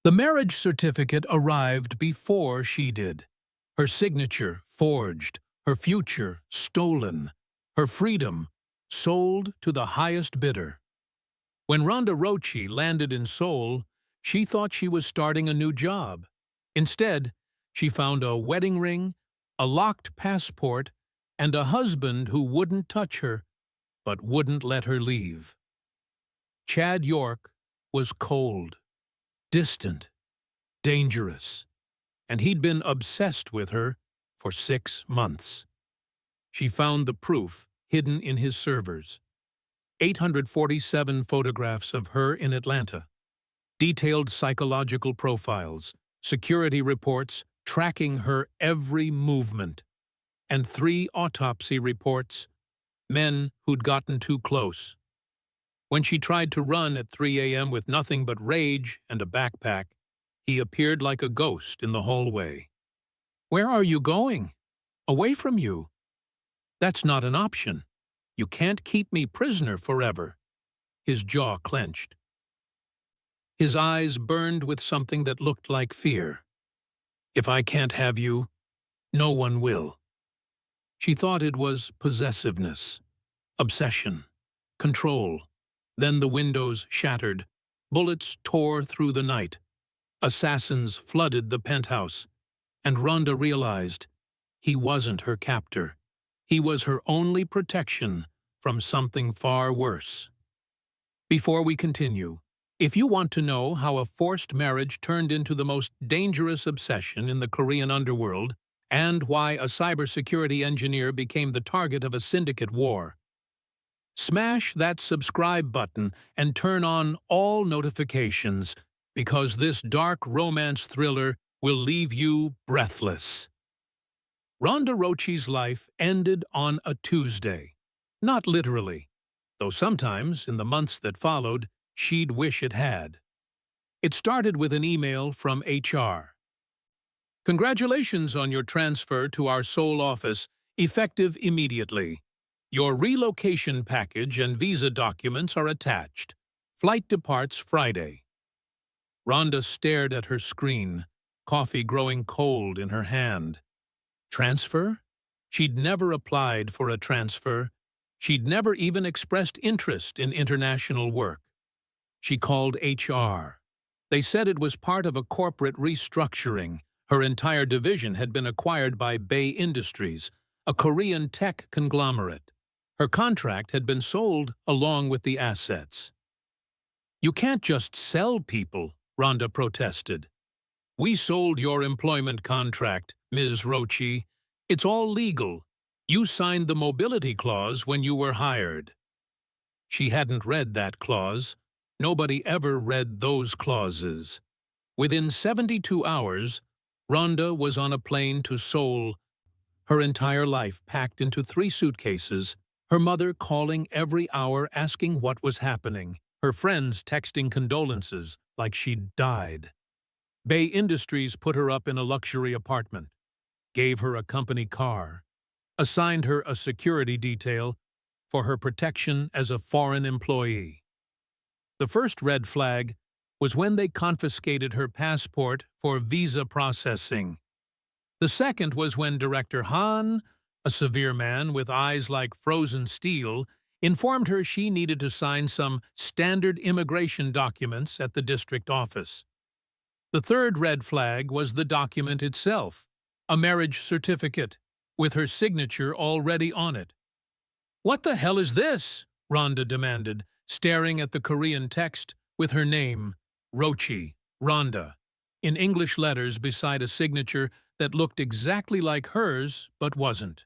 The marriage certificate arrived before she did. Her signature forged, her future stolen, her freedom sold to the highest bidder. When Rhonda Roche landed in Seoul, she thought she was starting a new job. Instead, she found a wedding ring, a locked passport, and a husband who wouldn't touch her, but wouldn't let her leave. Chad York was cold, distant, dangerous, and he'd been obsessed with her for 6 months. She found the proof hidden in his servers. 847 photographs of her in Atlanta, detailed psychological profiles, security reports tracking her every movement, and 3 autopsy reports, men who'd gotten too close. When she tried to run at 3 a.m. with nothing but rage and a backpack, he appeared like a ghost in the hallway. "Where are you going?" "Away from you." "That's not an option. You can't keep me prisoner forever." His jaw clenched. His eyes burned with something that looked like fear. "If I can't have you, no one will." She thought it was possessiveness, obsession, control. Then the windows shattered. Bullets tore through the night. Assassins flooded the penthouse. And Rhonda realized he wasn't her captor. He was her only protection from something far worse. Before we continue, if you want to know how a forced marriage turned into the most dangerous obsession in the Korean underworld, and why a cybersecurity engineer became the target of a syndicate war, smash that subscribe button and turn on all notifications, because this dark romance thriller will leave you breathless. Rhonda Roche's life ended on a Tuesday. Not literally, though sometimes, in the months that followed, she'd wish it had. It started with an email from HR. "Congratulations on your transfer to our Seoul office, effective immediately. Your relocation package and visa documents are attached. Flight departs Friday." Rhonda stared at her screen, coffee growing cold in her hand. Transfer? She'd never applied for a transfer. She'd never even expressed interest in international work. She called HR. They said it was part of a corporate restructuring. Her entire division had been acquired by Bay Industries, a Korean tech conglomerate. Her contract had been sold along with the assets. "You can't just sell people," Rhonda protested. "We sold your employment contract, Ms. Roche. It's all legal. You signed the mobility clause when you were hired." She hadn't read that clause. Nobody ever read those clauses. Within 72 hours, Rhonda was on a plane to Seoul, her entire life packed into 3 suitcases, her mother calling every hour asking what was happening, her friends texting condolences like she'd died. Bay Industries put her up in a luxury apartment, gave her a company car, assigned her a security detail for her protection as a foreign employee. The first red flag was when they confiscated her passport for visa processing. The second was when Director Han, a severe man with eyes like frozen steel, informed her she needed to sign some standard immigration documents at the district office. The third red flag was the document itself, a marriage certificate, with her signature already on it. "What the hell is this?" Rhonda demanded, staring at the Korean text with her name, Roche, Rhonda, in English letters beside a signature that looked exactly like hers but wasn't.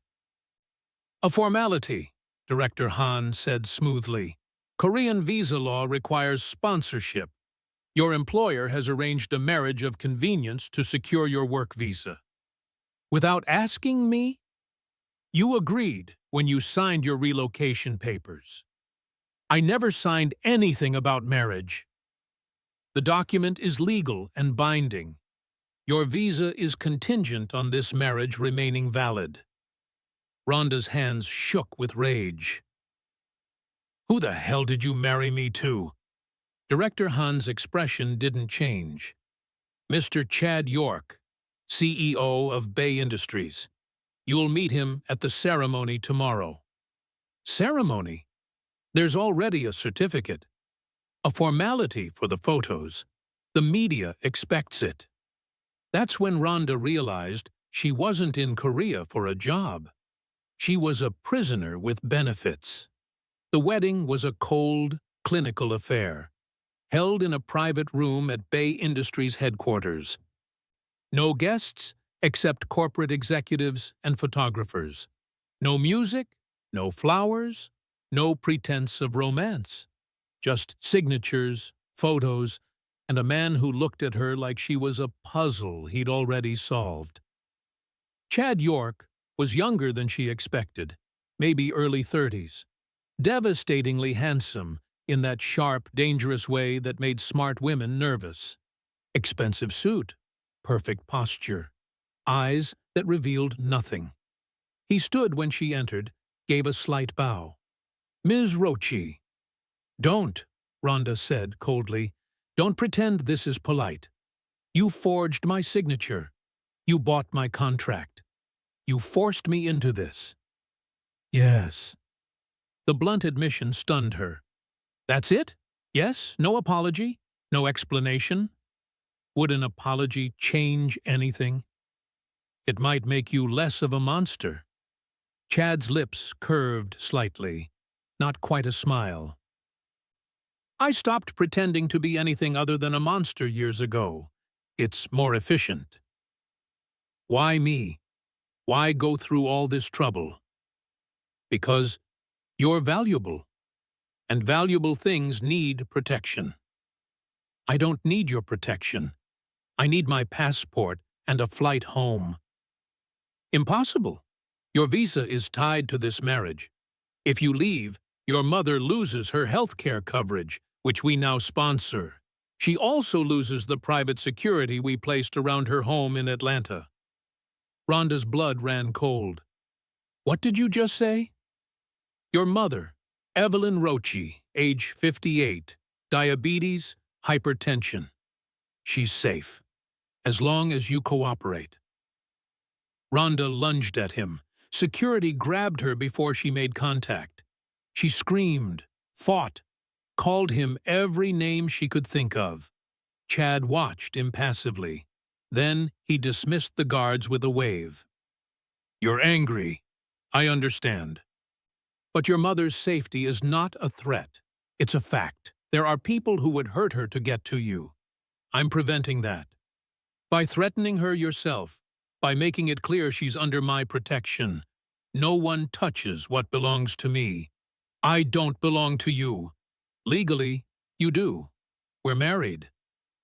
"A formality," Director Han said smoothly. "Korean visa law requires sponsorship. Your employer has arranged a marriage of convenience to secure your work visa." "Without asking me?" "You agreed when you signed your relocation papers." "I never signed anything about marriage." "The document is legal and binding. Your visa is contingent on this marriage remaining valid." Rhonda's hands shook with rage. "Who the hell did you marry me to?" Director Han's expression didn't change. Mr. Chad York, CEO of Bay Industries. You'll meet him at the ceremony tomorrow. Ceremony? There's already a certificate. A formality for the photos. The media expects it. That's when Rhonda realized she wasn't in Korea for a job. She was a prisoner with benefits. The wedding was a cold, clinical affair, held in a private room at Bay Industries headquarters. No guests except corporate executives and photographers. No music, no flowers, no pretense of romance. Just signatures, photos, and a man who looked at her like she was a puzzle he'd already solved. Chad York was younger than she expected, maybe early 30s. Devastatingly handsome in that sharp, dangerous way that made smart women nervous. Expensive suit, perfect posture, eyes that revealed nothing. He stood when she entered, gave a slight bow. "Ms. Rochi." "Don't," Rhonda said coldly. "Don't pretend this is polite. You forged my signature. You bought my contract. You forced me into this." "Yes." The blunt admission stunned her. "That's it? Yes? No apology? No explanation? Would an apology change anything? It might make you less of a monster." Chad's lips curved slightly, not quite a smile. "I stopped pretending to be anything other than a monster years ago. It's more efficient." "Why me? Why go through all this trouble?" "Because you're valuable, and valuable things need protection." "I don't need your protection. I need my passport and a flight home." "Impossible. Your visa is tied to this marriage. If you leave, your mother loses her health care coverage, which we now sponsor. She also loses the private security we placed around her home in Atlanta." Rhonda's blood ran cold. "What did you just say?" "Your mother, Evelyn Rochi, age 58, diabetes, hypertension. She's safe, as long as you cooperate." Rhonda lunged at him. Security grabbed her before she made contact. She screamed, fought, called him every name she could think of. Chad watched impassively. Then he dismissed the guards with a wave. "You're angry. I understand. But your mother's safety is not a threat. It's a fact. There are people who would hurt her to get to you. I'm preventing that. By threatening her yourself, by making it clear she's under my protection. No one touches what belongs to me. I don't belong to you. Legally, you do. We're married.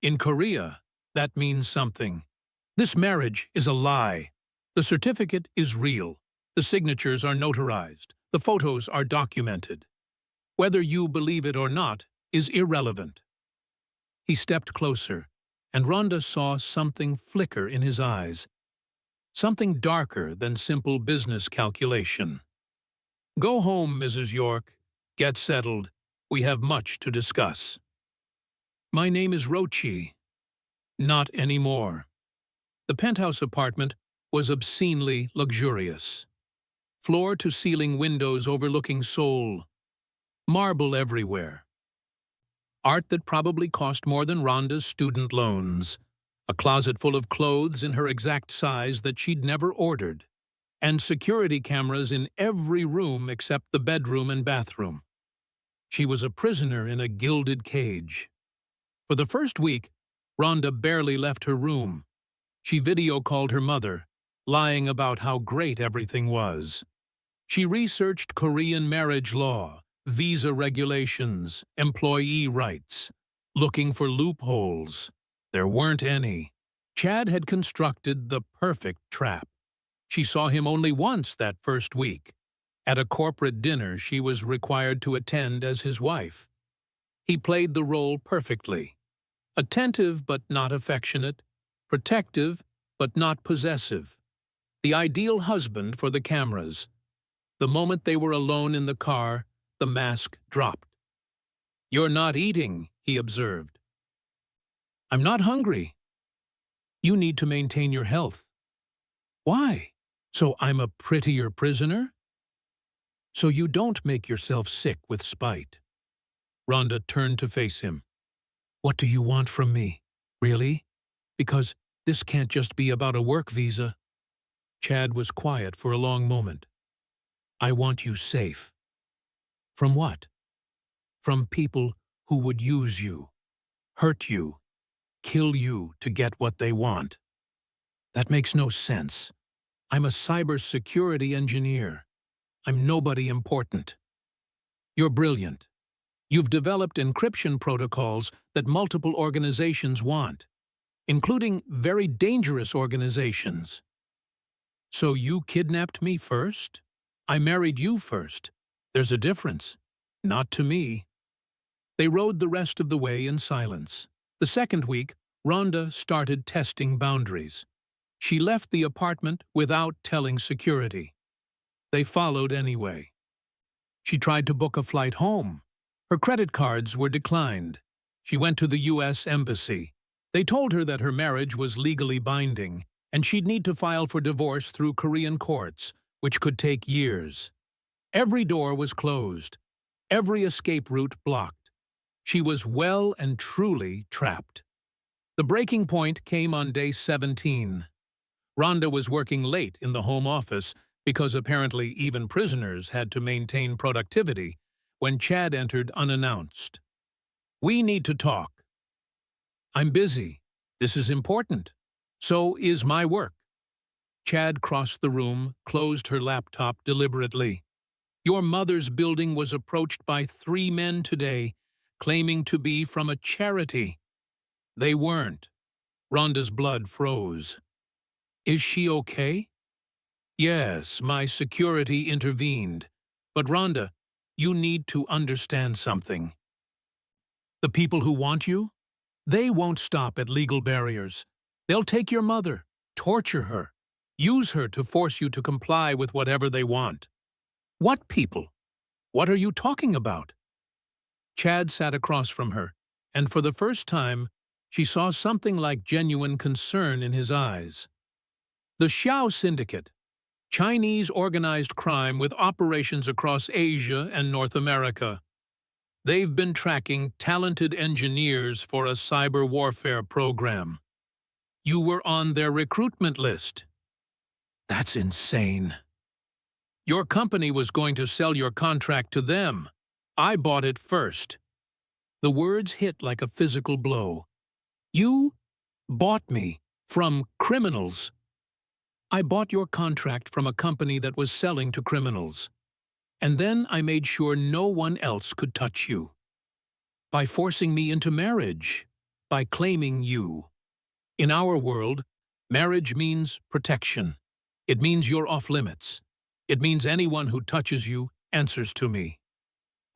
In Korea, that means something. This marriage is a lie. The certificate is real. The signatures are notarized. The photos are documented. Whether you believe it or not is irrelevant." He stepped closer, and Rhonda saw something flicker in his eyes. Something darker than simple business calculation. "Go home, Mrs. York. Get settled. We have much to discuss." "My name is Rochi." "Not anymore." The penthouse apartment was obscenely luxurious. Floor-to-ceiling windows overlooking Seoul. Marble everywhere. Art that probably cost more than Rhonda's student loans. A closet full of clothes in her exact size that she'd never ordered. And security cameras in every room except the bedroom and bathroom. She was a prisoner in a gilded cage. For the first week, Rhonda barely left her room. She video-called her mother, lying about how great everything was. She researched Korean marriage law, visa regulations, employee rights, looking for loopholes. There weren't any. Chad had constructed the perfect trap. She saw him only once that first week, at a corporate dinner she was required to attend as his wife. He played the role perfectly. Attentive but not affectionate, protective but not possessive. The ideal husband for the cameras. The moment they were alone in the car, the mask dropped. "You're not eating," he observed. "I'm not hungry." You need to maintain your health. Why? So I'm a prettier prisoner? So you don't make yourself sick with spite. Rhonda turned to face him. What do you want from me? Really? Because this can't just be about a work visa. Chad was quiet for a long moment. I want you safe. From what? From people who would use you, hurt you, kill you to get what they want. That makes no sense. I'm a cybersecurity engineer. I'm nobody important. You're brilliant. You've developed encryption protocols that multiple organizations want, including very dangerous organizations. So you kidnapped me first? I married you first. There's a difference. Not to me. They rode the rest of the way in silence. The second week, Rhonda started testing boundaries. She left the apartment without telling security. They followed anyway. She tried to book a flight home. Her credit cards were declined. She went to the U.S. Embassy. They told her that her marriage was legally binding, and she'd need to file for divorce through Korean courts, which could take years. Every door was closed. Every escape route blocked. She was well and truly trapped. The breaking point came on day 17. Rhonda was working late in the home office because apparently even prisoners had to maintain productivity when Chad entered unannounced. We need to talk. I'm busy. This is important. So is my work. Chad crossed the room, closed her laptop deliberately. Your mother's building was approached by 3 men today, claiming to be from a charity. They weren't. Rhonda's blood froze. Is she okay? Yes, my security intervened. But Rhonda, you need to understand something. The people who want you? They won't stop at legal barriers. They'll take your mother, torture her, use her to force you to comply with whatever they want. What people? What are you talking about? Chad sat across from her, and for the first time, she saw something like genuine concern in his eyes. The Xiao Syndicate, Chinese organized crime with operations across Asia and North America. They've been tracking talented engineers for a cyber warfare program. You were on their recruitment list. That's insane. Your company was going to sell your contract to them. I bought it first. The words hit like a physical blow. You bought me from criminals. I bought your contract from a company that was selling to criminals. And then I made sure no one else could touch you. By forcing me into marriage. By claiming you. In our world, marriage means protection. It means you're off limits. It means anyone who touches you answers to me.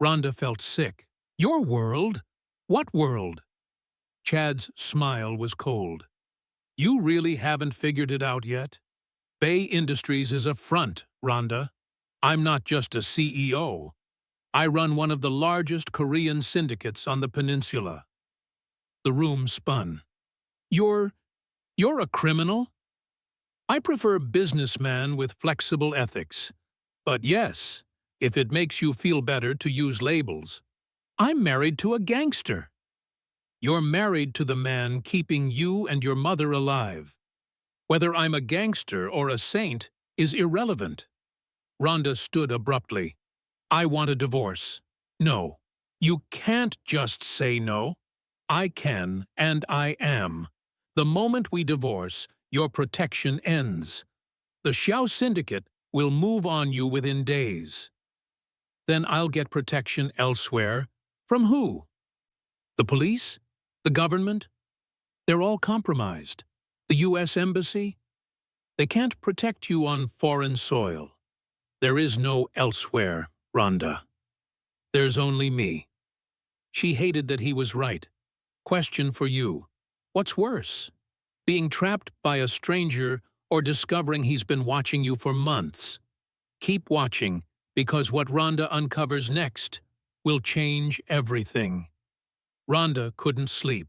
Rhonda felt sick. Your world? What world? Chad's smile was cold. You really haven't figured it out yet? Bay Industries is a front, Rhonda. I'm not just a CEO. I run one of the largest Korean syndicates on the peninsula. The room spun. You're a criminal? I prefer businessman with flexible ethics. But yes, if it makes you feel better to use labels. I'm married to a gangster. You're married to the man keeping you and your mother alive. Whether I'm a gangster or a saint is irrelevant. Rhonda stood abruptly. I want a divorce. No. You can't just say no. I can, and I am. The moment we divorce, your protection ends. The Xiao Syndicate will move on you within days. Then I'll get protection elsewhere. From who? The police? The government? They're all compromised. The U.S. Embassy? They can't protect you on foreign soil. There is no elsewhere, Rhonda. There's only me. She hated that he was right. Question for you. What's worse? Being trapped by a stranger or discovering he's been watching you for months? Keep watching, because what Rhonda uncovers next will change everything. Rhonda couldn't sleep.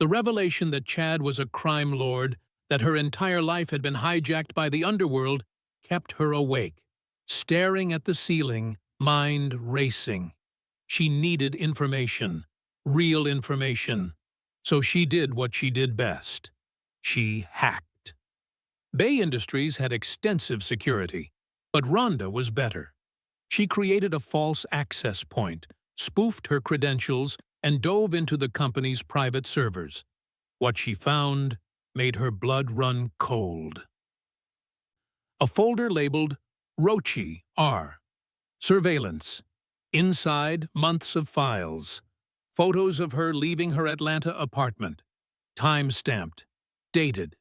The revelation that Chad was a crime lord, that her entire life had been hijacked by the underworld, kept her awake, staring at the ceiling, mind racing. She needed information, real information. So she did what she did best. She hacked. Bay Industries had extensive security, but Rhonda was better. She created a false access point, spoofed her credentials, and dove into the company's private servers. What she found made her blood run cold. A folder labeled Rochi R. Surveillance. Inside, months of files. Photos of her leaving her Atlanta apartment. Time-stamped. Dated.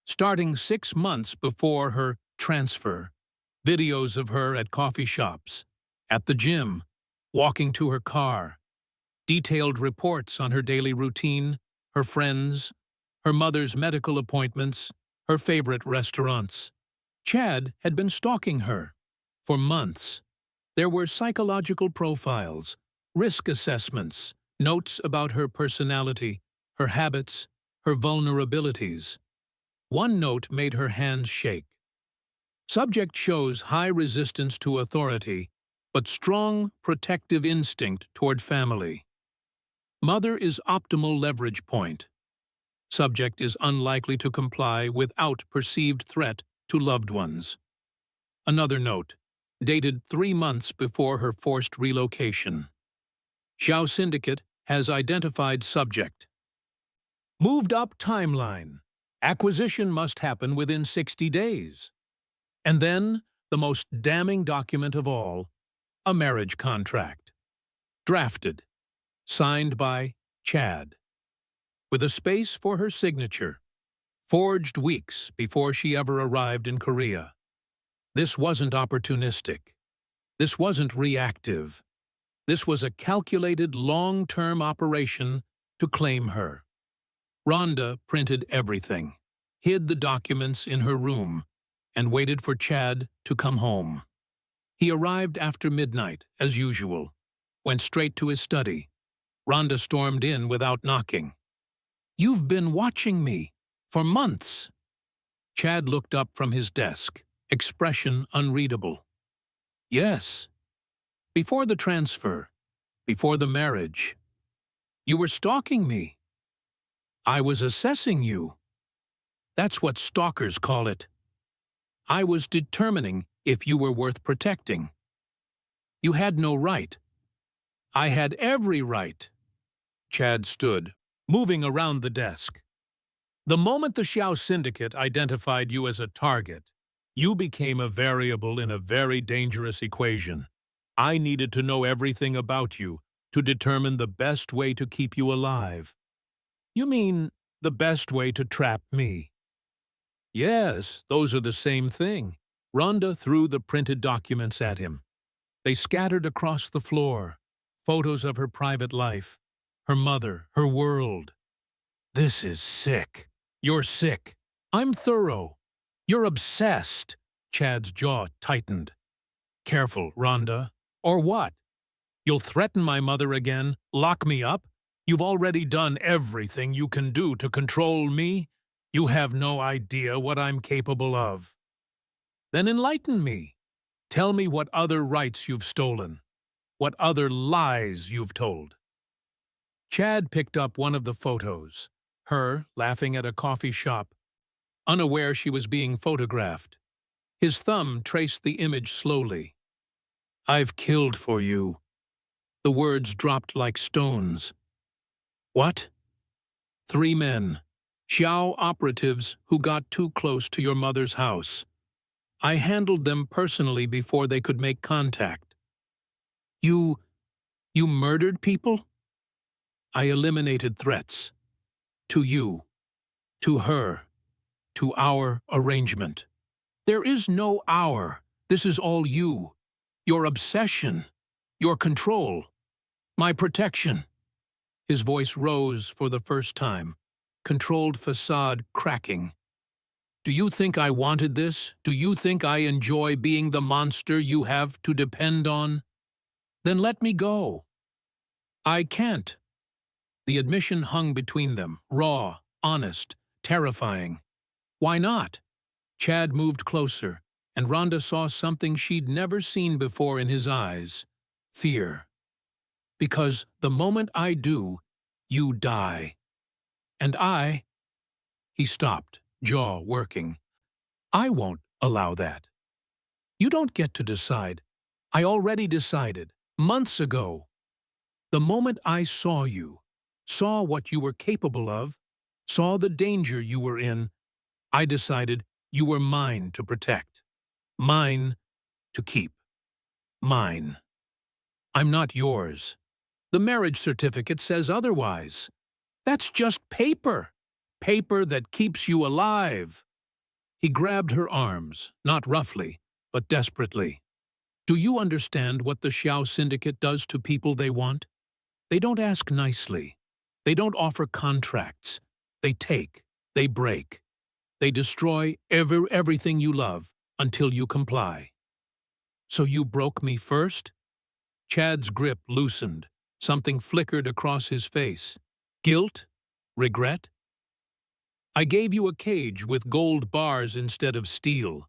Starting 6 months before her transfer. Videos of her at coffee shops, at the gym, walking to her car. Detailed reports on her daily routine, her friends, her mother's medical appointments, her favorite restaurants. Chad had been stalking her for months. There were psychological profiles, risk assessments, notes about her personality, her habits, her vulnerabilities. One note made her hands shake. Subject shows high resistance to authority, but strong protective instinct toward family. Mother is optimal leverage point. Subject is unlikely to comply without perceived threat to loved ones. Another note, dated 3 months before her forced relocation. Xiao Syndicate has identified subject. Moved up timeline. Acquisition must happen within 60 days. And then, the most damning document of all, a marriage contract. Drafted. Signed by Chad. With a space for her signature. Forged weeks before she ever arrived in Korea. This wasn't opportunistic. This wasn't reactive. This was a calculated long-term operation to claim her. Rhonda printed everything, hid the documents in her room, and waited for Chad to come home. He arrived after midnight, as usual, went straight to his study. Rhonda stormed in without knocking. "You've been watching me for months." Chad looked up from his desk, expression unreadable. "Yes. Before the transfer, before the marriage. You were stalking me. I was assessing you. That's what stalkers call it. I was determining if you were worth protecting. You had no right. I had every right." Chad stood, moving around the desk. "The moment the Xiao Syndicate identified you as a target, you became a variable in a very dangerous equation. I needed to know everything about you to determine the best way to keep you alive." "You mean the best way to trap me?" "Yes, those are the same thing." Rhonda threw the printed documents at him. They scattered across the floor, photos of her private life, her mother, her world. "This is sick. You're sick. I'm thorough. You're obsessed." Chad's jaw tightened. "Careful, Rhonda. Or what? You'll threaten my mother again, lock me up? You've already done everything you can do to control me. You have no idea what I'm capable of." "Then enlighten me. Tell me what other rights you've stolen, what other lies you've told." Chad picked up one of the photos, her laughing at a coffee shop, unaware she was being photographed. His thumb traced the image slowly. "I've killed for you." The words dropped like stones. "What?" "3 men. Xiao operatives who got too close to your mother's house. I handled them personally before they could make contact." You murdered people?" "I eliminated threats. To you. To her. To our arrangement." "There is no our. This is all you. Your obsession. Your control. My protection." His voice rose for the first time, controlled facade cracking. "Do you think I wanted this? Do you think I enjoy being the monster you have to depend on? Then let me go." "I can't." The admission hung between them, raw, honest, terrifying. Why not? Chad moved closer, and Rhonda saw something she'd never seen before in his eyes. Fear. Because the moment I do, you die. And I... He stopped, jaw working. I won't allow that. You don't get to decide. I already decided, months ago. The moment I saw you, saw what you were capable of, saw the danger you were in, I decided you were mine to protect. Mine to keep. Mine. I'm not yours. The marriage certificate says otherwise. That's just paper. Paper that keeps you alive. He grabbed her arms, not roughly, but desperately. Do you understand what the Xiao Syndicate does to people they want? They don't ask nicely. They don't offer contracts. They take. They break. They destroy everything you love until you comply. So you broke me first? Chad's grip loosened. Something flickered across his face. Guilt? Regret? I gave you a cage with gold bars instead of steel.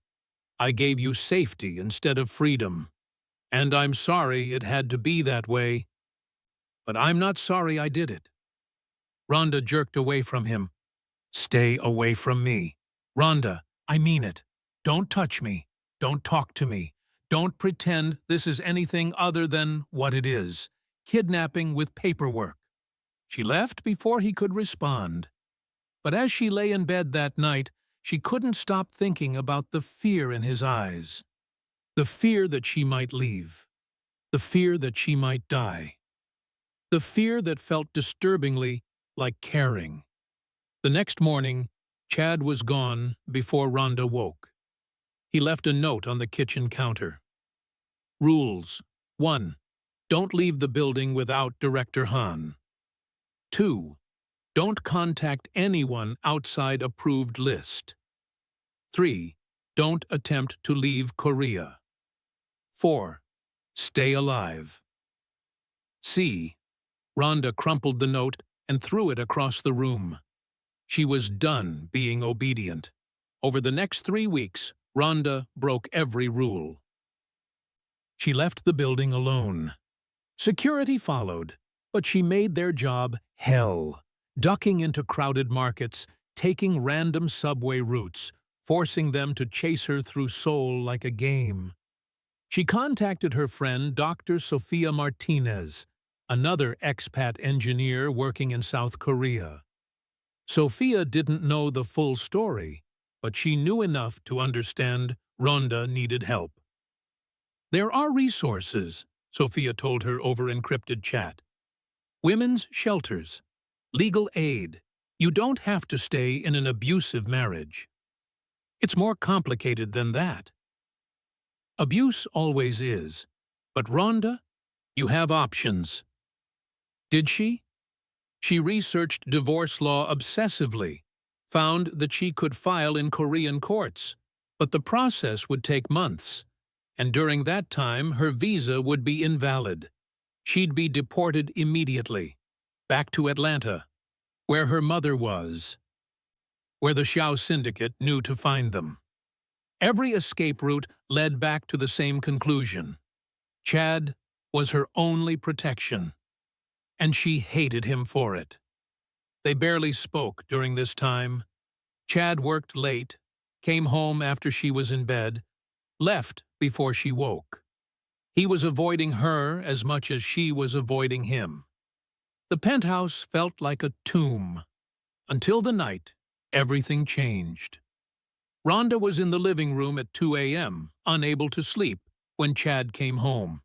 I gave you safety instead of freedom. And I'm sorry it had to be that way. But I'm not sorry I did it. Rhonda jerked away from him. Stay away from me. Rhonda, I mean it. Don't touch me. Don't talk to me. Don't pretend this is anything other than what it is. Kidnapping with paperwork. She left before he could respond. But as she lay in bed that night, she couldn't stop thinking about the fear in his eyes. The fear that she might leave. The fear that she might die. The fear that felt disturbingly like caring. The next morning, Chad was gone before Rhonda woke. He left a note on the kitchen counter. Rules. 1. Don't leave the building without Director Han. 2. Don't contact anyone outside approved list. 3. Don't attempt to leave Korea. 4. Stay alive. C. Rhonda crumpled the note and threw it across the room. She was done being obedient. Over the next 3 weeks, Rhonda broke every rule. She left the building alone. Security followed, but she made their job hell, ducking into crowded markets, taking random subway routes, forcing them to chase her through Seoul like a game. She contacted her friend Dr. Sofia Martinez, another expat engineer working in South Korea. Sophia didn't know the full story, but she knew enough to understand Rhonda needed help. There are resources, Sophia told her over encrypted chat. Women's shelters, legal aid. You don't have to stay in an abusive marriage. It's more complicated than that. Abuse always is, but Rhonda, you have options. Did she? She researched divorce law obsessively, found that she could file in Korean courts, but the process would take months, and during that time her visa would be invalid. She'd be deported immediately, back to Atlanta, where her mother was, where the Xiao Syndicate knew to find them. Every escape route led back to the same conclusion. Chad was her only protection, and she hated him for it. They barely spoke during this time. Chad worked late, came home after she was in bed, left before she woke. He was avoiding her as much as she was avoiding him. The penthouse felt like a tomb. Until the night, everything changed. Rhonda was in the living room at 2 a.m., unable to sleep, when Chad came home.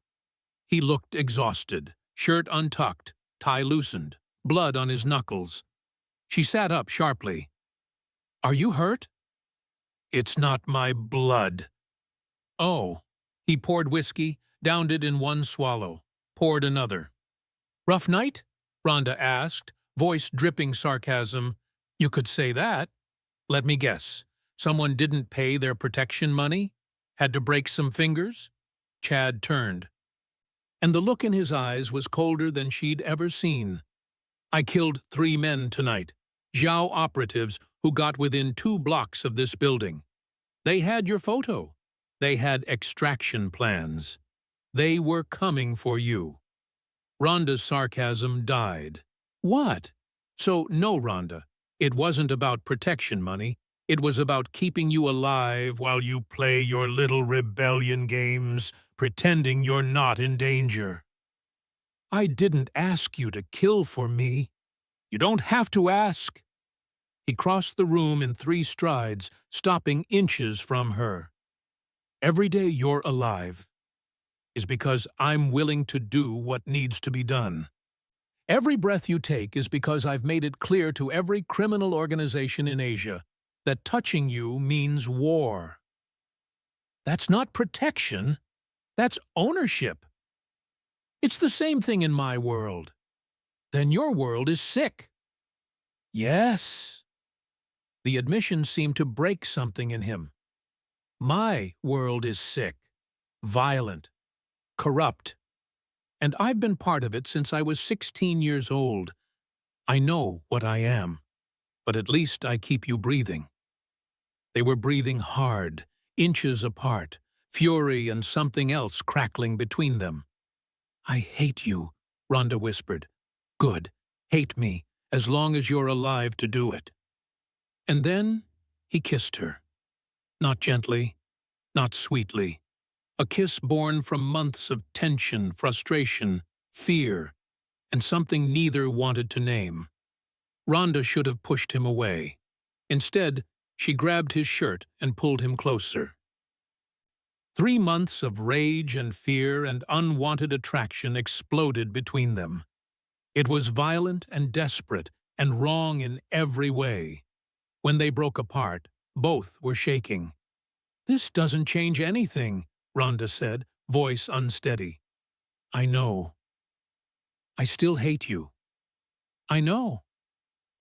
He looked exhausted, shirt untucked, tie loosened, blood on his knuckles. She sat up sharply. Are you hurt? It's not my blood. Oh. He poured whiskey, downed it in one swallow, poured another. Rough night? Rhonda asked, voice dripping sarcasm. You could say that. Let me guess. Someone didn't pay their protection money? Had to break some fingers? Chad turned. And the look in his eyes was colder than she'd ever seen. I killed 3 men tonight, Zhao operatives who got within 2 blocks of this building. They had your photo. They had extraction plans. They were coming for you." Rhonda's sarcasm died. "What? So no, Rhonda, it wasn't about protection money. It was about keeping you alive while you play your little rebellion games, pretending you're not in danger." "I didn't ask you to kill for me. You don't have to ask." He crossed the room in 3 strides, stopping inches from her. "Every day you're alive is because I'm willing to do what needs to be done. Every breath you take is because I've made it clear to every criminal organization in Asia that touching you means war. That's not protection. That's ownership. It's the same thing in my world. Then your world is sick." "Yes." The admission seemed to break something in him. "My world is sick, violent, corrupt, and I've been part of it since I was 16 years old. I know what I am, but at least I keep you breathing." They were breathing hard, inches apart, fury and something else crackling between them. "I hate you," Rhonda whispered. "Good, hate me, as long as you're alive to do it." And then he kissed her. Not gently, not sweetly. A kiss born from months of tension, frustration, fear, and something neither wanted to name. Rhonda should have pushed him away. Instead, she grabbed his shirt and pulled him closer. 3 months of rage and fear and unwanted attraction exploded between them. It was violent and desperate and wrong in every way. When they broke apart, both were shaking. "This doesn't change anything," Rhonda said, voice unsteady. "I know. I still hate you. I know.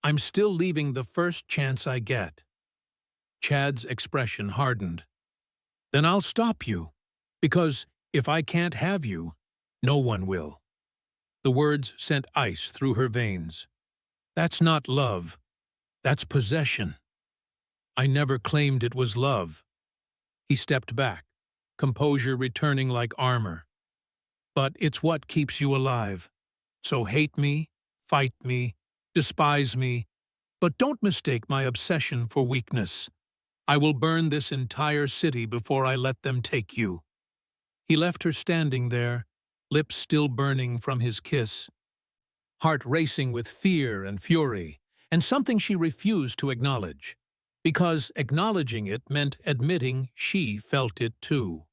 I'm still leaving the first chance I get." Chad's expression hardened. "Then I'll stop you, because if I can't have you, no one will." The words sent ice through her veins. "That's not love. That's possession. I never claimed it was love." He stepped back, composure returning like armor. "But it's what keeps you alive. So hate me, fight me, despise me, but don't mistake my obsession for weakness. I will burn this entire city before I let them take you." He left her standing there, lips still burning from his kiss, heart racing with fear and fury, and something she refused to acknowledge, because acknowledging it meant admitting she felt it too.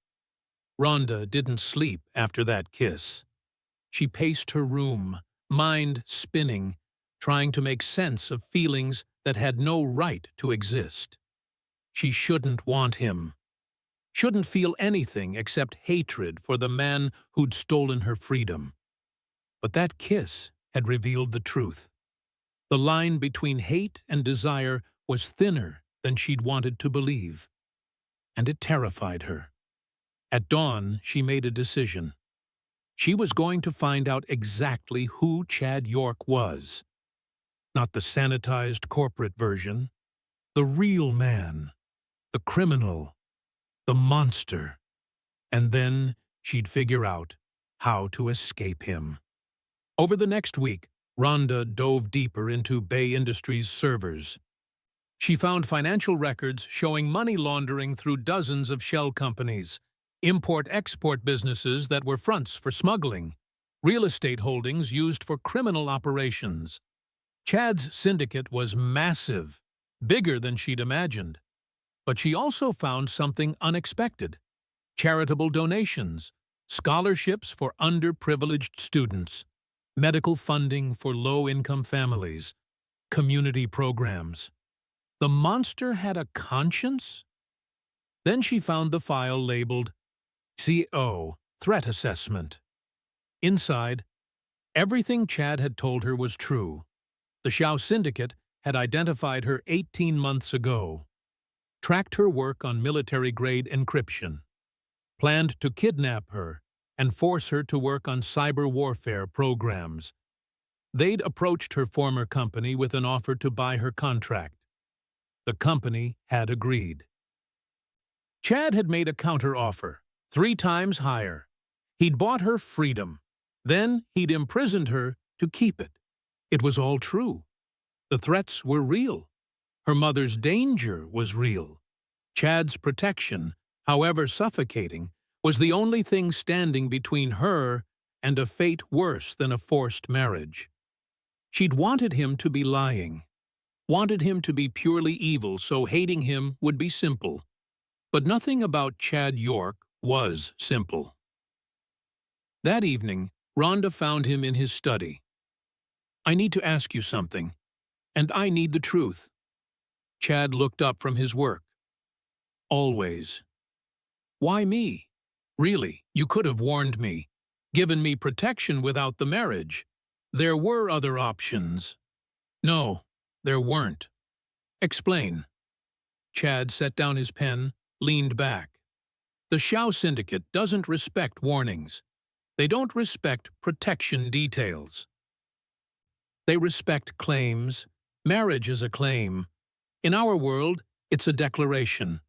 Rhonda didn't sleep after that kiss. She paced her room, mind spinning, trying to make sense of feelings that had no right to exist. She shouldn't want him. Shouldn't feel anything except hatred for the man who'd stolen her freedom. But that kiss had revealed the truth. The line between hate and desire was thinner than she'd wanted to believe, and it terrified her. At dawn, she made a decision. She was going to find out exactly who Chad York was. Not the sanitized corporate version, the real man, the criminal, the monster. And then she'd figure out how to escape him. Over the next week, Rhonda dove deeper into Bay Industries' servers. She found financial records showing money laundering through dozens of shell companies, import-export businesses that were fronts for smuggling, real estate holdings used for criminal operations. Chad's syndicate was massive, bigger than she'd imagined. But she also found something unexpected: charitable donations, scholarships for underprivileged students, medical funding for low-income families, community programs. The monster had a conscience? Then she found the file labeled CO, Threat Assessment. Inside, everything Chad had told her was true. The Xiao Syndicate had identified her 18 months ago, tracked her work on military-grade encryption, planned to kidnap her and force her to work on cyber warfare programs. They'd approached her former company with an offer to buy her contract. The company had agreed. Chad had made a counteroffer, 3 times higher. He'd bought her freedom. Then he'd imprisoned her to keep it. It was all true. The threats were real. Her mother's danger was real. Chad's protection, however suffocating, was the only thing standing between her and a fate worse than a forced marriage. She'd wanted him to be lying, wanted him to be purely evil so hating him would be simple. But nothing about Chad York was simple. That evening, Rhonda found him in his study. "I need to ask you something, and I need the truth." Chad looked up from his work. "Always." "Why me? Really, you could have warned me, given me protection without the marriage. There were other options." "No, there weren't." "Explain." Chad set down his pen, leaned back. "The Shao Syndicate doesn't respect warnings. They don't respect protection details. They respect claims. Marriage is a claim. In our world, it's a declaration.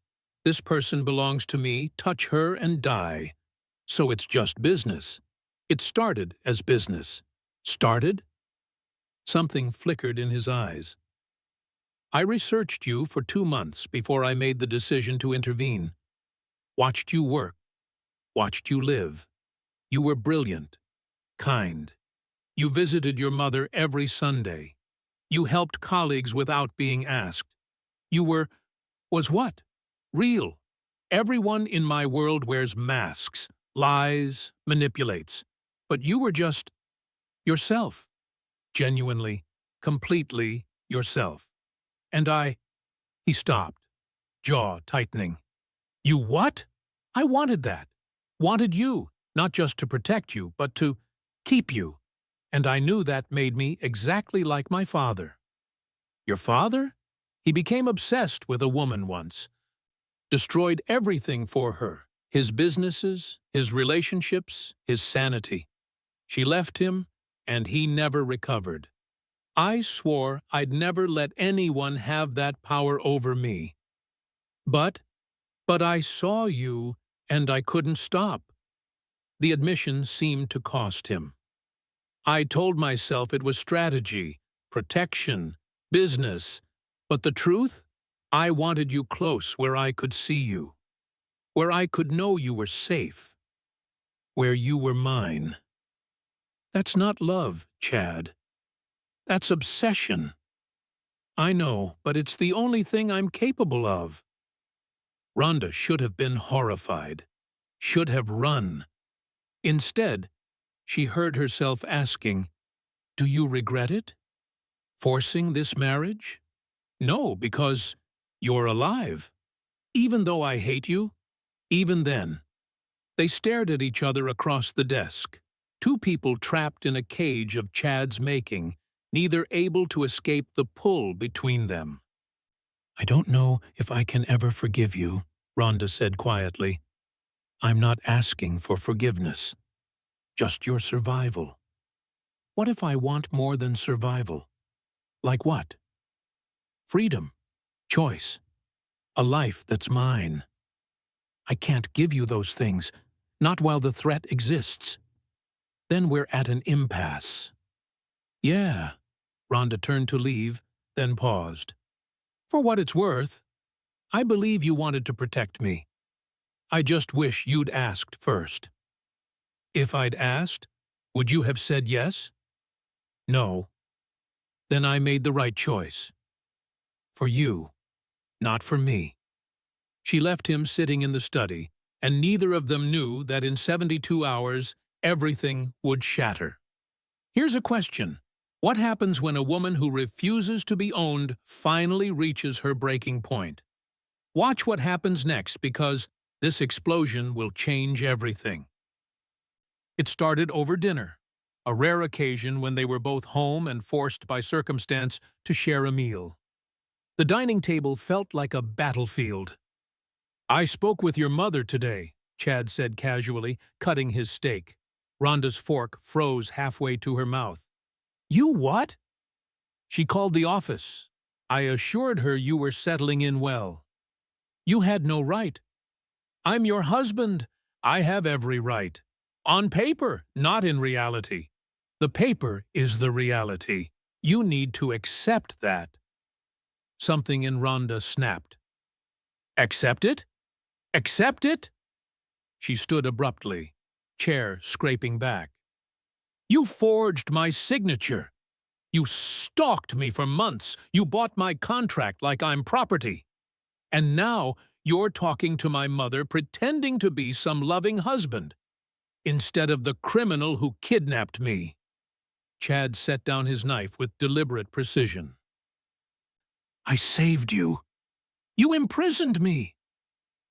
This person belongs to me, touch her and die. So it's just business. It started as business." "Started?" Something flickered in his eyes. "I researched you for 2 months before I made the decision to intervene. Watched you work. Watched you live. You were brilliant. Kind. You visited your mother every Sunday. You helped colleagues without being asked. You was what? Real. Everyone in my world wears masks, lies, manipulates. But you were just yourself. Genuinely, completely yourself. And He stopped, jaw tightening. "You what?" "I wanted that. Wanted you, not just to protect you, but to keep you. And I knew that made me exactly like my father." "Your father?" "He became obsessed with a woman once. Destroyed everything for her. His businesses, his relationships, his sanity. She left him, and he never recovered. I swore I'd never let anyone have that power over me. But I saw you, and I couldn't stop." The admission seemed to cost him. "I told myself it was strategy, protection, business. But the truth? I wanted you close where I could see you. Where I could know you were safe. Where you were mine." "That's not love, Chad. That's obsession." "I know, but it's the only thing I'm capable of." Rhonda should have been horrified. Should have run. Instead, she heard herself asking, "Do you regret it? Forcing this marriage?" "No, because you're alive. Even though I hate you, even then." They stared at each other across the desk. Two people trapped in a cage of Chad's making, neither able to escape the pull between them. "I don't know if I can ever forgive you," Rhonda said quietly. "I'm not asking for forgiveness. Just your survival." "What if I want more than survival?" "Like what?" "Freedom. Choice. A life that's mine." "I can't give you those things, not while the threat exists." "Then we're at an impasse." "Yeah." Rhonda turned to leave, then paused. "For what it's worth, I believe you wanted to protect me. I just wish you'd asked first." "If I'd asked, would you have said yes?" "No." "Then I made the right choice. For you, not for me." She left him sitting in the study, and neither of them knew that in 72 hours everything would shatter. Here's a question. What happens when a woman who refuses to be owned finally reaches her breaking point? Watch what happens next, because this explosion will change everything. It started over dinner, a rare occasion when they were both home and forced by circumstance to share a meal. The dining table felt like a battlefield. "I spoke with your mother today," Chad said casually, cutting his steak. Rhonda's fork froze halfway to her mouth. You what? She called the office. I assured her you were settling in well. You had no right. I'm your husband. I have every right. On paper, not in reality. The paper is the reality. You need to accept that. Something in Rhonda snapped. Accept it? Accept it? She stood abruptly, chair scraping back. You forged my signature. You stalked me for months. You bought my contract like I'm property. And now you're talking to my mother pretending to be some loving husband, instead of the criminal who kidnapped me. Chad set down his knife with deliberate precision. I saved you. You imprisoned me.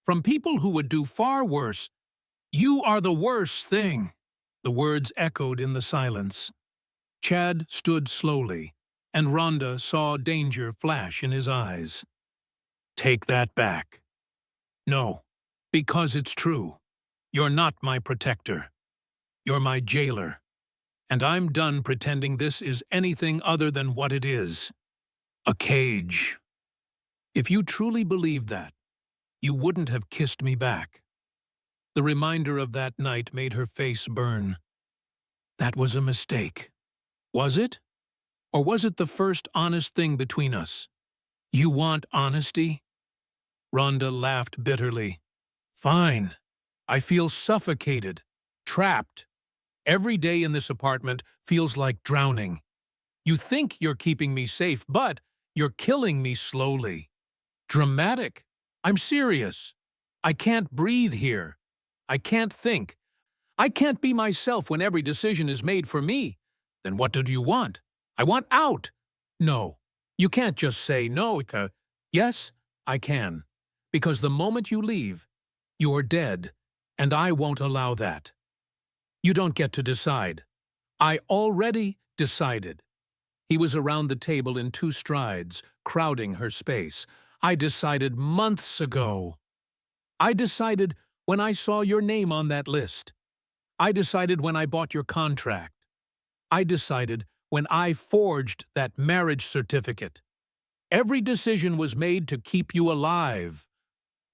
From people who would do far worse. You are the worst thing. The words echoed in the silence. Chad stood slowly, and Rhonda saw danger flash in his eyes. Take that back. No, because it's true. You're not my protector. You're my jailer. And I'm done pretending this is anything other than what it is. A cage. If you truly believed that, you wouldn't have kissed me back. The reminder of that night made her face burn. That was a mistake. Was it? Or was it the first honest thing between us? You want honesty? Rhonda laughed bitterly. Fine. I feel suffocated, trapped. Every day in this apartment feels like drowning. You think you're keeping me safe, but you're killing me slowly. Dramatic. I'm serious. I can't breathe here. I can't think. I can't be myself when every decision is made for me. Then what do you want? I want out. No. You can't just say no. Yes, I can. Because the moment you leave, you're dead, and I won't allow that. You don't get to decide. I already decided. He was around the table in 2 strides, crowding her space. I decided months ago. I decided when I saw your name on that list. I decided when I bought your contract. I decided when I forged that marriage certificate. Every decision was made to keep you alive.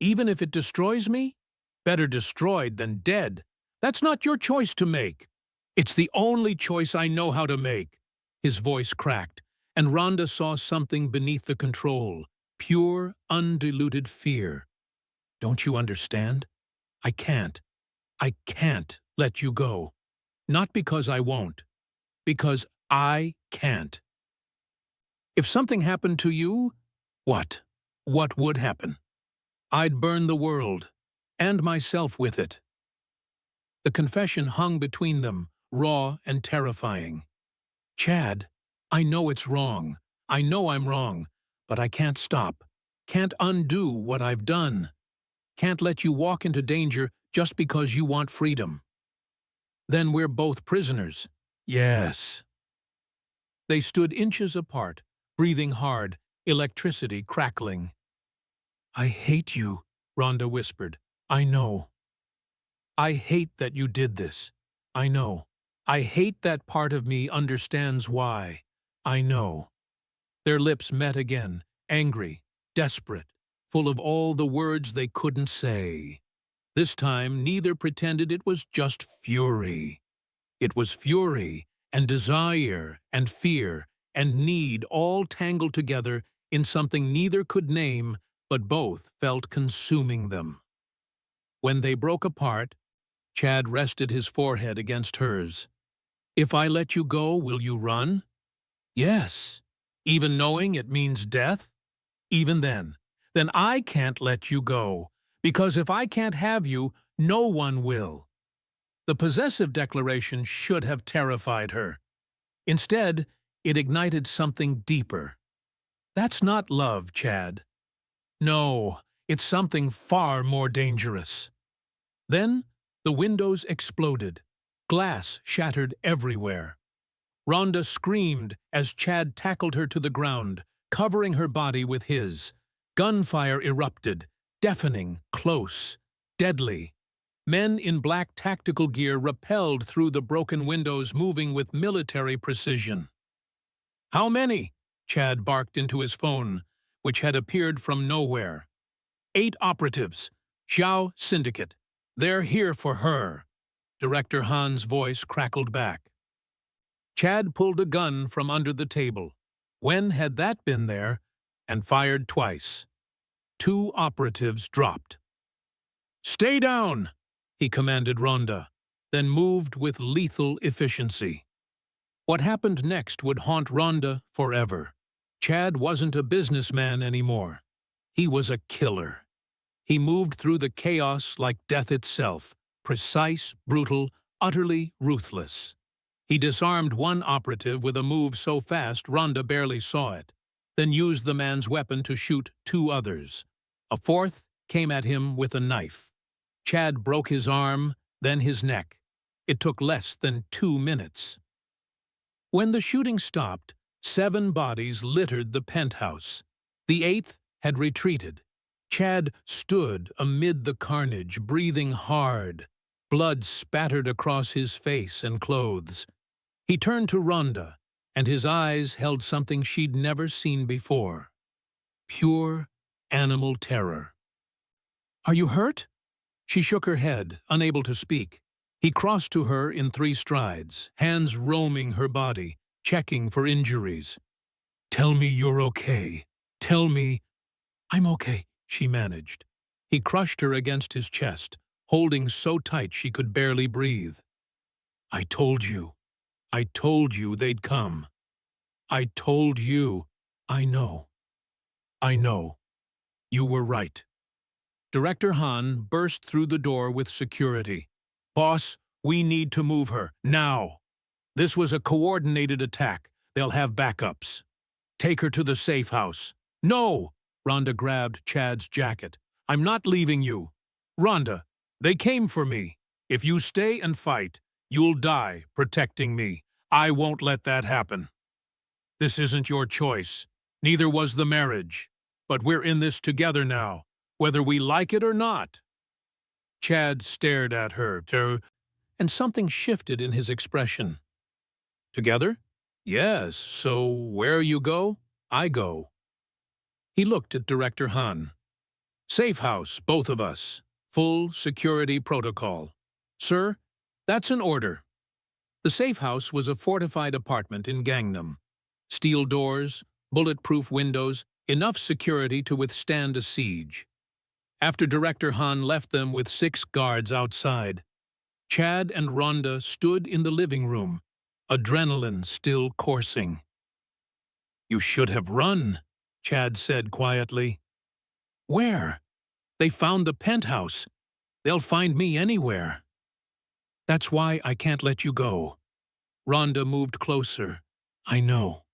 Even if it destroys me, better destroyed than dead. That's not your choice to make. It's the only choice I know how to make. His voice cracked, and Rhonda saw something beneath the control, pure, undiluted fear. Don't you understand? I can't let you go. Not because I won't, because I can't. If something happened to you, what? What would happen? I'd burn the world, and myself with it. The confession hung between them, raw and terrifying. Chad, I know it's wrong. I know I'm wrong, but I can't stop. Can't undo what I've done. Can't let you walk into danger just because you want freedom. Then we're both prisoners. Yes. They stood inches apart, breathing hard, electricity crackling. I hate you, Rhonda whispered. I know. I hate that you did this. I know. I hate that part of me understands why. I know. Their lips met again, angry, desperate, full of all the words they couldn't say. This time, neither pretended it was just fury. It was fury and desire and fear and need all tangled together in something neither could name, but both felt consuming them. When they broke apart, Chad rested his forehead against hers. If I let you go, will you run? Yes. Even knowing it means death? Even then I can't let you go, because if I can't have you, no one will. The possessive declaration should have terrified her. Instead, it ignited something deeper. That's not love, Chad. No, it's something far more dangerous. Then, the windows exploded. Glass shattered everywhere. Rhonda screamed as Chad tackled her to the ground, covering her body with his. Gunfire erupted, deafening, close, deadly. Men in black tactical gear rappelled through the broken windows, moving with military precision. How many? Chad barked into his phone, which had appeared from nowhere. 8 operatives. Xiao Syndicate. They're here for her. Director Han's voice crackled back. Chad pulled a gun from under the table. When had that been there? And fired twice. 2 operatives dropped. "Stay down," he commanded Rhonda, then moved with lethal efficiency. What happened next would haunt Rhonda forever. Chad wasn't a businessman anymore. He was a killer. He moved through the chaos like death itself, precise, brutal, utterly ruthless. He disarmed one operative with a move so fast Rhonda barely saw it, then used the man's weapon to shoot 2 others. A fourth came at him with a knife. Chad broke his arm, then his neck. It took less than 2 minutes. When the shooting stopped, 7 bodies littered the penthouse. The 8th had retreated. Chad stood amid the carnage, breathing hard. Blood spattered across his face and clothes. He turned to Rhonda, and his eyes held something she'd never seen before. Pure animal terror. "Are you hurt?" She shook her head, unable to speak. He crossed to her in 3 strides, hands roaming her body, checking for injuries. "Tell me you're okay. Tell me—" "I'm okay," she managed. He crushed her against his chest, holding so tight she could barely breathe. "I told you. I told you they'd come. I told you. I know. I know. You were right." Director Han burst through the door with security. "Boss, we need to move her, now. This was a coordinated attack. They'll have backups. Take her to the safe house." "No!" Rhonda grabbed Chad's jacket. "I'm not leaving you. Rhonda, they came for me. If you stay and fight, you'll die protecting me. I won't let that happen. This isn't your choice. Neither was the marriage. But we're in this together now, whether we like it or not." Chad stared at her, and something shifted in his expression. "Together? Yes, so where you go, I go." He looked at Director Han. "Safe house, both of us. Full security protocol. Sir, that's an order." The safe house was a fortified apartment in Gangnam. Steel doors, bulletproof windows, enough security to withstand a siege. After Director Han left them with 6 guards outside, Chad and Rhonda stood in the living room, adrenaline still coursing. "You should have run," Chad said quietly. "Where? They found the penthouse. They'll find me anywhere." "That's why I can't let you go." Rhonda moved closer. "I know.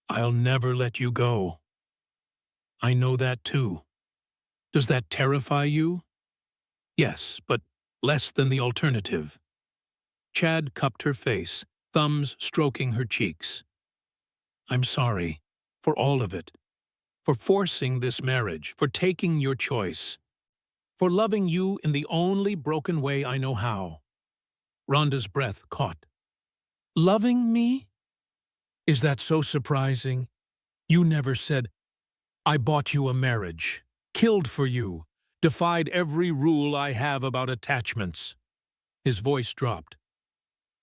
I'll never let you go. I know that too. Does that terrify you?" "Yes, but less than the alternative." Chad cupped her face, thumbs stroking her cheeks. "I'm sorry. For all of it. For forcing this marriage, for taking your choice. For loving you in the only broken way I know how." Rhonda's breath caught. "Loving me? Is that so surprising? You never said, 'I bought you a marriage, killed for you, defied every rule I have about attachments.'" His voice dropped.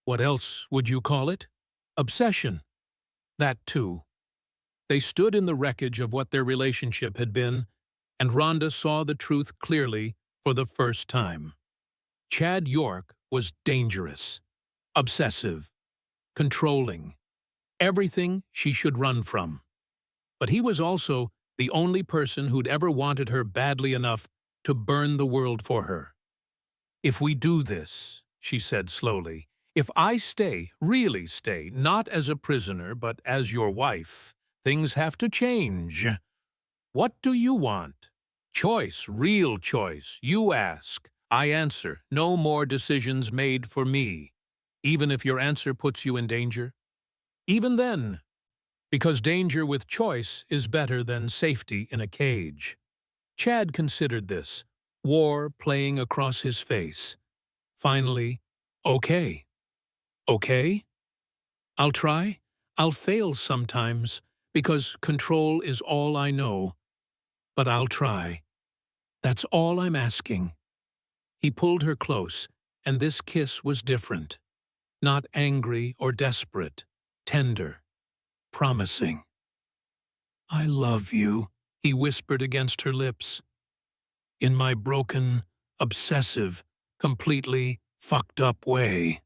"What else would you call it? Obsession. That too." They stood in the wreckage of what their relationship had been, and Rhonda saw the truth clearly for the first time. Chad York was dangerous, obsessive, controlling, everything she should run from. But he was also the only person who'd ever wanted her badly enough to burn the world for her. "If we do this," she said slowly, "if I stay, really stay, not as a prisoner but as your wife, things have to change. What do you want? Choice, real choice. You ask, I answer. No more decisions made for me, even if your answer puts you in danger. Even then, because danger with choice is better than safety in a cage." Chad considered this, war playing across his face. Finally, "Okay. Okay? I'll try. I'll fail sometimes, because control is all I know. But I'll try. That's all I'm asking." He pulled her close, and this kiss was different. Not angry or desperate, tender, promising. "I love you," he whispered against her lips. "In my broken, obsessive, completely fucked up way.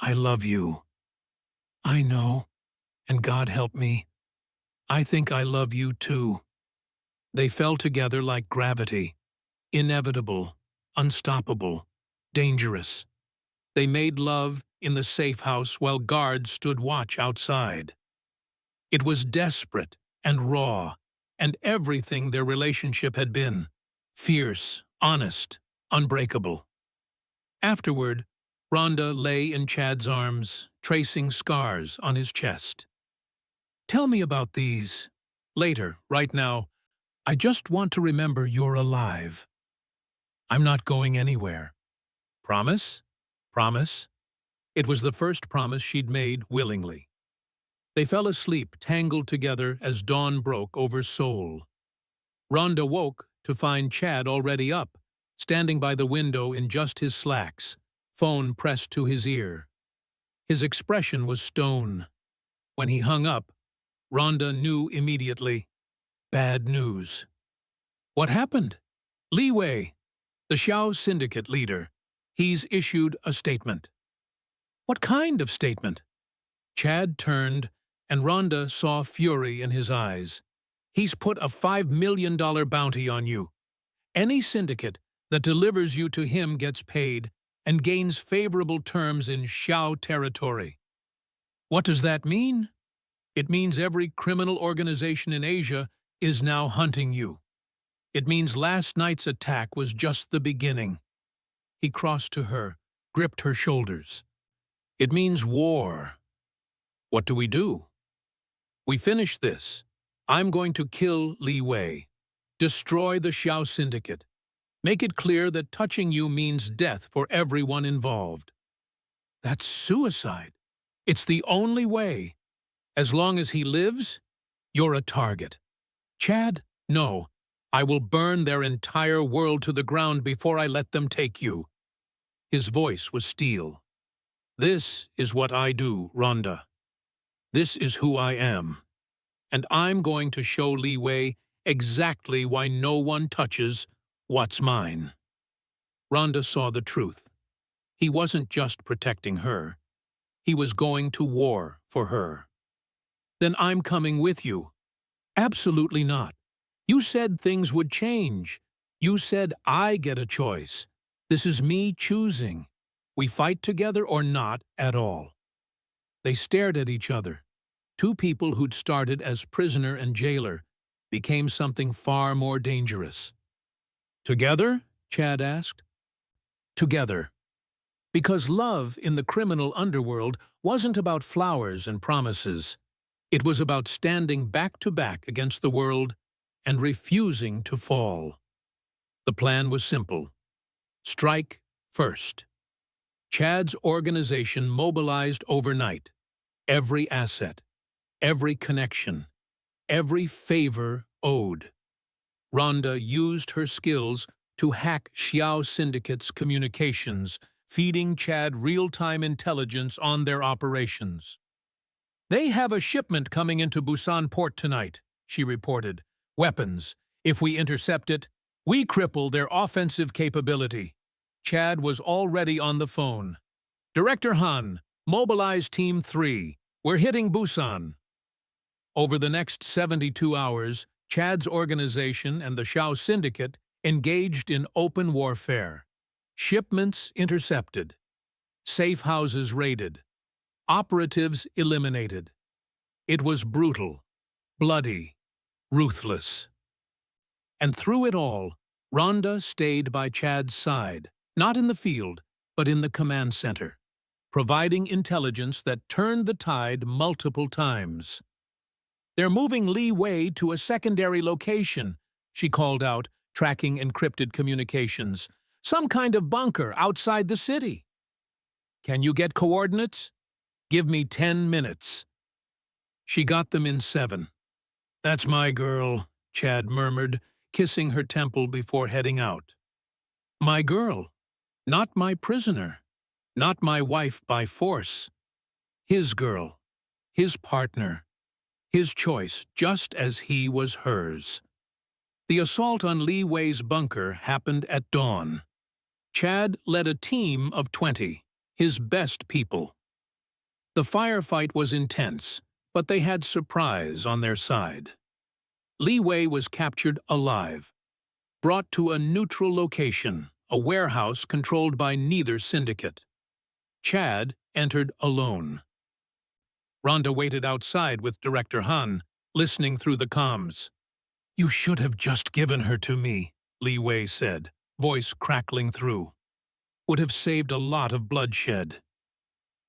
I love you. I know, and God help me. I think I love you too." They fell together like gravity, inevitable, unstoppable, dangerous. They made love in the safe house while guards stood watch outside. It was desperate and raw, and everything their relationship had been. Fierce, honest, unbreakable. Afterward, Rhonda lay in Chad's arms, tracing scars on his chest. "Tell me about these. Later, right now, I just want to remember you're alive. I'm not going anywhere. Promise? Promise?" It was the first promise she'd made willingly. They fell asleep, tangled together as dawn broke over Seoul. Rhonda woke to find Chad already up, standing by the window in just his slacks, phone pressed to his ear. His expression was stone. When he hung up, Rhonda knew immediately. Bad news. "What happened?" "Li Wei, the Xiao Syndicate leader. He's issued a statement." "What kind of statement?" Chad turned, and Rhonda saw fury in his eyes. "He's put a $5 million bounty on you. Any syndicate that delivers you to him gets paid and gains favorable terms in Xiao territory." "What does that mean?" "It means every criminal organization in Asia is now hunting you. It means last night's attack was just the beginning." He crossed to her, gripped her shoulders. "It means war. What do we do?" "We finish this. I'm going to kill Li Wei. Destroy the Xiao Syndicate. Make it clear that touching you means death for everyone involved." "That's suicide. It's the only way. As long as he lives, you're a target." "Chad, no. I will burn their entire world to the ground before I let them take you." His voice was steel. "This is what I do, Rhonda. This is who I am. And I'm going to show Li Wei exactly why no one touches what's mine." Rhonda saw the truth. He wasn't just protecting her. He was going to war for her. "Then I'm coming with you." "Absolutely not. You said things would change. You said I get a choice. This is me choosing. We fight together or not at all." They stared at each other. Two people who'd started as prisoner and jailer became something far more dangerous. "Together?" Chad asked. "Together. Because love in the criminal underworld wasn't about flowers and promises. It was about standing back to back against the world and refusing to fall." The plan was simple. Strike first. Chad's organization mobilized overnight. Every asset, every connection, every favor owed. Rhonda used her skills to hack Xiao Syndicate's communications, feeding Chad real-time intelligence on their operations. "They have a shipment coming into Busan port tonight," she reported. "Weapons. If we intercept it, we cripple their offensive capability." Chad was already on the phone. "Director Han, mobilize Team 3. We're hitting Busan." Over the next 72 hours, Chad's organization and the Xiao Syndicate engaged in open warfare. Shipments intercepted. Safe houses raided. Operatives eliminated. It was brutal, bloody, ruthless. And through it all, Rhonda stayed by Chad's side, not in the field, but in the command center, providing intelligence that turned the tide multiple times. "They're moving Li Wei to a secondary location," she called out, tracking encrypted communications. "Some kind of bunker outside the city." "Can you get coordinates?" "Give me 10 minutes." She got them in 7. That's my girl, Chad murmured, kissing her temple before heading out. My girl, not my prisoner, not my wife by force. His girl, his partner, his choice, just as he was hers. The assault on Li Wei's bunker happened at dawn. Chad led a team of 20, his best people. The firefight was intense, but they had surprise on their side. Li Wei was captured alive, brought to a neutral location, a warehouse controlled by neither syndicate. Chad entered alone. Rhonda waited outside with Director Han, listening through the comms. "You should have just given her to me," Li Wei said, voice crackling through. "Would have saved a lot of bloodshed.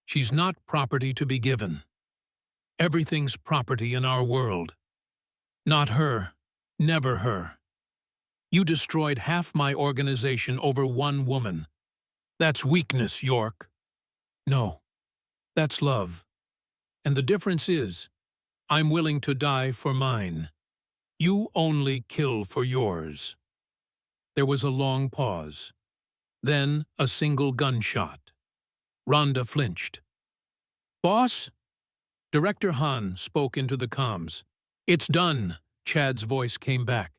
She's not property to be given. Everything's property in our world. Not her, never her. You destroyed half my organization over one woman. That's weakness, York. No, that's love. And the difference is, I'm willing to die for mine. You only kill for yours." There was a long pause. Then a single gunshot. Rhonda flinched. "Boss?" Director Han spoke into the comms. "It's done," Chad's voice came back.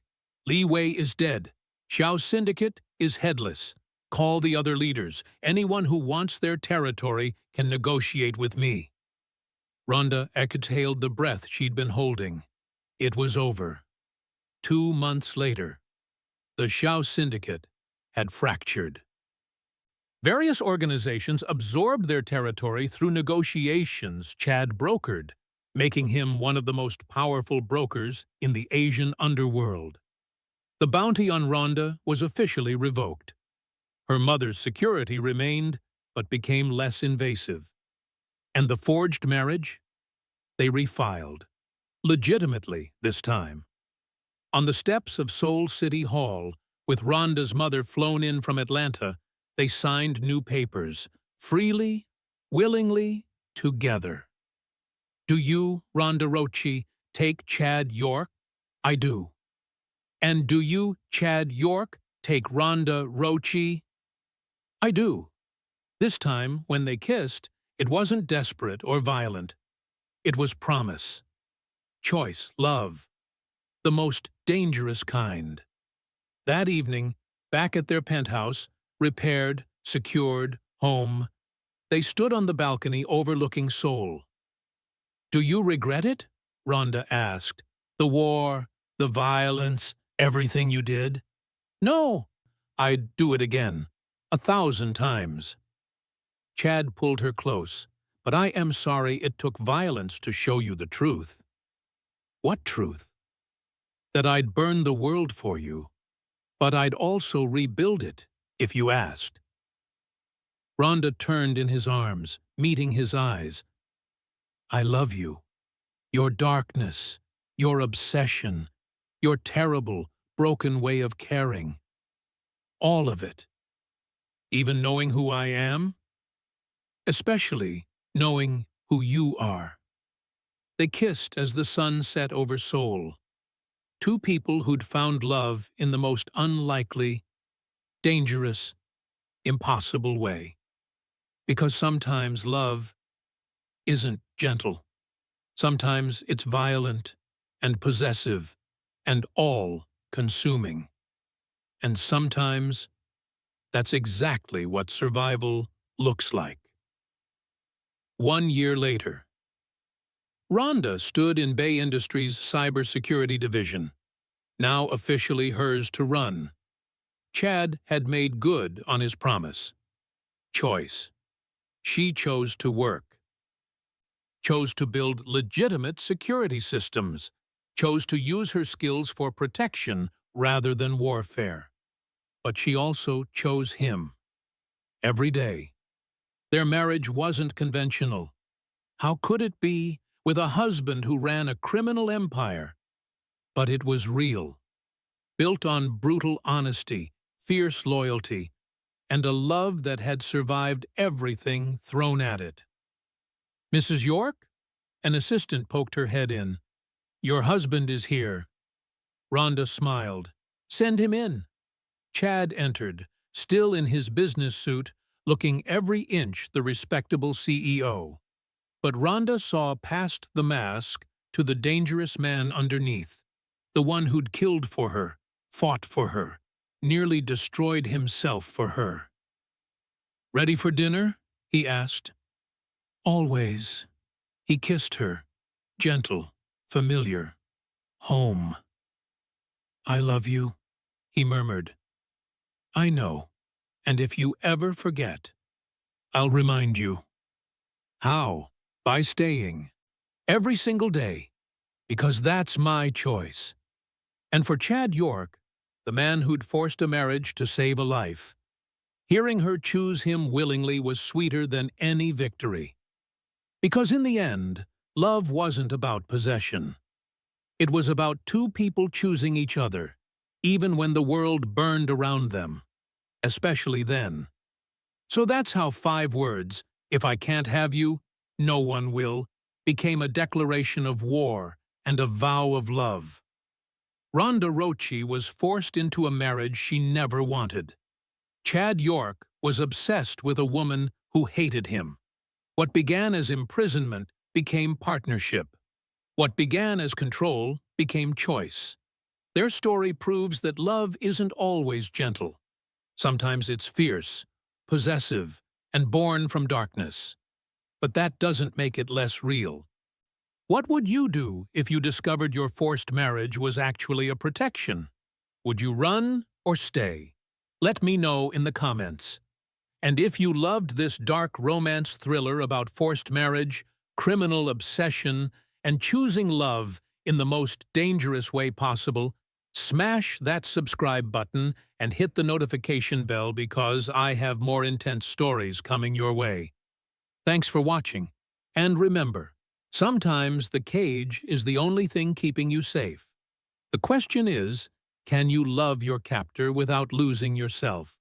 "Li Wei is dead. Xiao's syndicate is headless. Call the other leaders. Anyone who wants their territory can negotiate with me." Rhonda exhaled the breath she'd been holding. It was over. 2 months later, the Xiao syndicate had fractured. Various organizations absorbed their territory through negotiations Chad brokered, making him one of the most powerful brokers in the Asian underworld. The bounty on Rhonda was officially revoked. Her mother's security remained, but became less invasive. And the forged marriage? They refiled. Legitimately this time. On the steps of Seoul City Hall, with Rhonda's mother flown in from Atlanta, they signed new papers, freely, willingly, together. "Do you, Rhonda Rochi, take Chad York?" "I do." "And do you, Chad York, take Rhonda Rochi?" "I do." This time, when they kissed, it wasn't desperate or violent. It was promise. Choice, love. The most dangerous kind. That evening, back at their penthouse, repaired, secured, home, they stood on the balcony overlooking Seoul. "Do you regret it?" Rhonda asked. "The war, the violence, everything you did?" "No. I'd do it again. 1,000 times." Chad pulled her close. "But I am sorry it took violence to show you the truth." "What truth?" "That I'd burn the world for you, but I'd also rebuild it, if you asked." Rhonda turned in his arms, meeting his eyes. "I love you. Your darkness, your obsession, your terrible, broken way of caring. All of it. Even knowing who I am? Especially knowing who you are." They kissed as the sun set over Seoul. Two people who'd found love in the most unlikely, dangerous, impossible way. Because sometimes love isn't gentle. Sometimes it's violent and possessive and all-consuming. And sometimes that's exactly what survival looks like. 1 year later, Rhonda stood in Bay Industries' cybersecurity division, now officially hers to run. Chad had made good on his promise. Choice. She chose to work. Chose to build legitimate security systems. Chose to use her skills for protection rather than warfare. But she also chose him. Every day. Their marriage wasn't conventional. How could it be with a husband who ran a criminal empire? But it was real. Built on brutal honesty, fierce loyalty, and a love that had survived everything thrown at it. "Mrs. York?" An assistant poked her head in. "Your husband is here." Rhonda smiled. "Send him in." Chad entered, still in his business suit, looking every inch the respectable CEO. But Rhonda saw past the mask to the dangerous man underneath, the one who'd killed for her, fought for her, nearly destroyed himself for her. "Ready for dinner?" he asked. "Always." He kissed her, gentle, familiar. "Home." "I love you," he murmured. "I know, and if you ever forget, I'll remind you." "How?" "By staying. Every single day. Because that's my choice." And for Chad York, the man who'd forced a marriage to save a life, hearing her choose him willingly was sweeter than any victory. Because in the end, love wasn't about possession. It was about two people choosing each other, even when the world burned around them. Especially then. So that's how 5 words, "If I can't have you, no one will," became a declaration of war and a vow of love. Rhonda Roche was forced into a marriage she never wanted. Chad York was obsessed with a woman who hated him. What began as imprisonment became partnership. What began as control became choice. Their story proves that love isn't always gentle. Sometimes it's fierce, possessive, and born from darkness. But that doesn't make it less real. What would you do if you discovered your forced marriage was actually a protection? Would you run or stay? Let me know in the comments. And if you loved this dark romance thriller about forced marriage, criminal obsession, and choosing love in the most dangerous way possible, smash that subscribe button and hit the notification bell because I have more intense stories coming your way. Thanks for watching, and remember, sometimes the cage is the only thing keeping you safe. The question is, can you love your captor without losing yourself?